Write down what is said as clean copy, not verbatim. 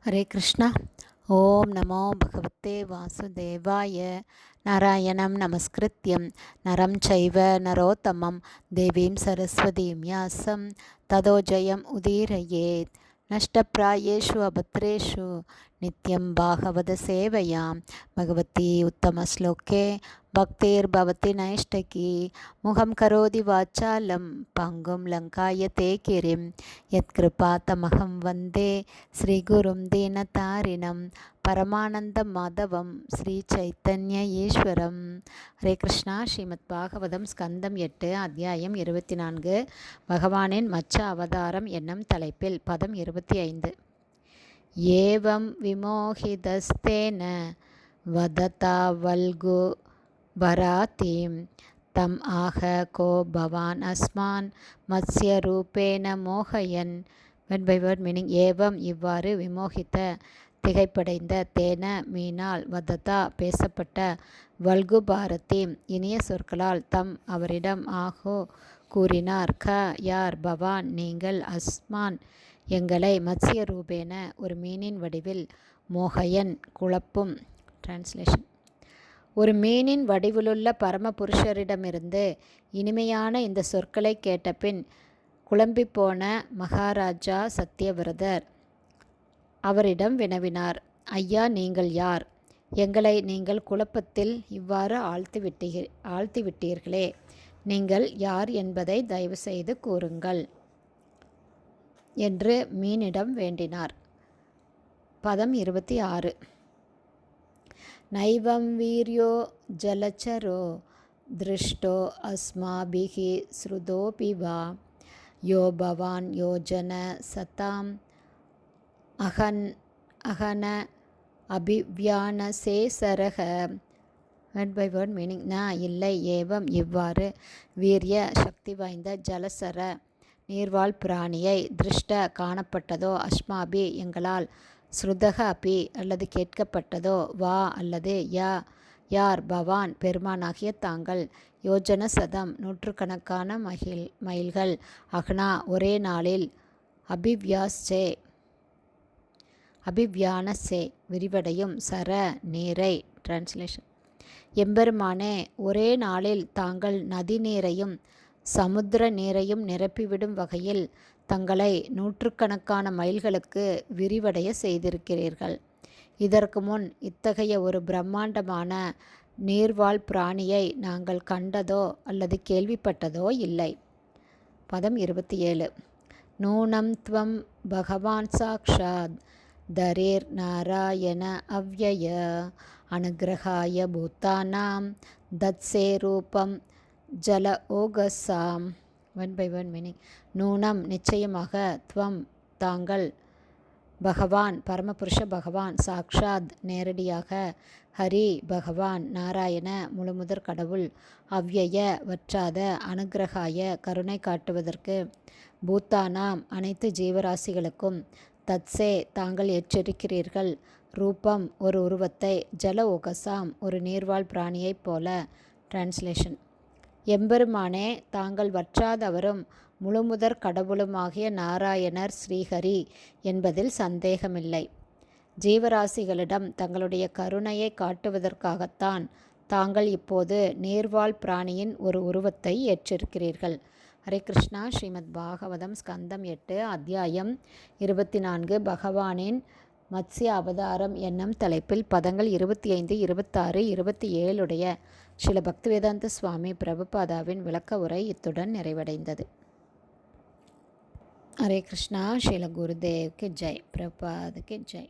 ஹரே கிருஷ்ணா. ஓம் நமோ பகவத்தே வாசுதேவாய. நாராயணம் நமஸ்கிருத்யம் நரம் சைவ நரோத்தமம் தேவீம் சரஸ்வதீம் யாசம் ததோ ஜெயம் உதீரயேத். நஷ்டப்பிராயேஷு அபத்ரேஷு நித்யம் பாகவத சேவையாம் பகவதி உத்தமஸ்லோகே பக்திர்பவதி நைஷ்டகி. முகம் கரோதி வாச்சாலம் பங்கும் லங்காயதே கிரிம் யத்கிருபாத்தமகம் வந்தே ஸ்ரீகுரும் தீனதாரிணம் பரமானந்த மாதவம் ஸ்ரீ சைத்தன்ய ஈஸ்வரம். ஹரே கிருஷ்ணா. ஸ்ரீமத் பாகவதம் ஸ்கந்தம் 8 அத்தியாயம் 24 பகவானின் மச்ச அவதாரம் என்னும் தலைப்பில் பதம் 25. ஏவம் விமோகிதஸ்தேன வததா வல்கு பராதீம் தம் ஆக கோ பவான் அஸ்மான் மத்ஸ்ய ரூபேன மோகயன். Word by word meaning. ஏவம் இவ்வாறு, விமோகித்த திகைப்படைந்த, தேன மீனால், வததா பேசப்பட்ட, வல்கு பாரதி இனிய சொற்களால், தம் அவரிடம், ஆகோ கூறினார், க யார், பவான் நீங்கள், அஸ்மான் எங்களை, மத்ஸ்ய ரூபேன ஒரு மீனின் வடிவில், மோகயன் குழப்பும். டிரான்ஸ்லேஷன். ஒரு மீனின் வடிவிலுள்ள பரமபுருஷரிடமிருந்து இனிமையான இந்த சொற்களை கேட்டபின் குழம்பிப்போன மகாராஜா சத்தியவிரதர் அவரிடம் வினவினார், ஐயா நீங்கள் யார்? எங்களை நீங்கள் குழப்பத்தில் இவ்வாறு ஆழ்த்திவிட்டீர்களே, நீங்கள் யார் என்பதை தயவு செய்து கூறுங்கள் என்று மீனிடம் வேண்டினார். பதம் 26. நைவம் வீர்யோ ஜலச்சரோ திருஷ்டோ அஸ்மாபிஹி ஸ்ருதோபி வா யோ பவான் யோஜன சதாம் அகன அபிவ்யானசேசரக. Word by word meaning. இல்லை, ஏவம் இவ்வாறு, வீரிய சக்தி வாய்ந்த, ஜலசர நீர்வாழ் பிராணியை, திருஷ்ட காணப்பட்டதோ, அஸ்மாபி எங்களால், ஸ்ருதக அபி அல்லது கேட்கப்பட்டதோ, வா அல்லது யார், பவான் பெருமானாகிய தாங்கள், யோஜன சதம் நூற்றுக்கணக்கான மைல்கள், அக்னா ஒரே நாளில், அபிவ்யானசே விரிவடையும், சர நீரை. டிரான்ஸ்லேஷன். எம்பெருமானே, ஒரே நாளில் தாங்கள் நதி நீரையும் சமுத்திர நீரையும் நிரப்பிவிடும் வகையில் தங்களை நூற்றுக்கணக்கான மைல்களுக்கு விரிவடைய செய்திருக்கிறீர்கள். இதற்கு முன் இத்தகைய ஒரு பிரம்மாண்டமான நீர்வாழ் பிராணியை நாங்கள் கண்டதோ அல்லது கேள்விப்பட்டதோ இல்லை. பதம் 27. நூனம் த்வம் பகவான் சாக்ஷாத் தரேர் நாராயண அவ்யய அனுகிரகாய பூத்தானாம் தத்சே ரூபம் ஜல ஓகசாம். One by one meaning. நூனம் நிச்சயமாக, த்வம் தாங்கள், பகவான் பரமபுருஷ பகவான், சாக்ஷாத் நேரடியாக, ஹரி பகவான், நாராயண முழுமுதற் கடவுள், அவ்யய வற்றாத, அனுகிரகாய கருணை காட்டுவதற்கு, பூத்தானாம் அனைத்து ஜீவராசிகளுக்கும், தத்சே தாங்கள் எச்சரிக்கிறீர்கள், ரூபம் ஒரு உருவத்தை, ஜல ஓகசாம் ஒரு நீர்வாழ் பிராணியைப் போல. டிரான்ஸ்லேஷன். எம்பெருமானே, தாங்கள் வற்றாதவரும் முழுமுதற் கடவுளுமாகிய நாராயணர் ஸ்ரீஹரி என்பதில் சந்தேகமில்லை. ஜீவராசிகளிடம் தங்களுடைய கருணையை காட்டுவதற்காகத்தான் தாங்கள் இப்போது நீர்வாழ் பிராணியின் ஒரு உருவத்தை ஏற்றிருக்கிறீர்கள். ஹரே கிருஷ்ணா. ஸ்ரீமத் பாகவதம் ஸ்கந்தம் 8 அத்தியாயம் 24 பகவானின் மத்ஸ்ய அவதாரம் என்னும் தலைப்பில் பதங்கள் 25, 26, 27 ஸ்ரீல பக்திவேதாந்த சுவாமி பிரபுபாதாவின் விளக்க உரை இத்துடன் நிறைவடைந்தது. ஹரே கிருஷ்ணா. ஸ்ரீல குருதேவ்க்கு ஜெய். பிரபுபாதுக்கு ஜெய்.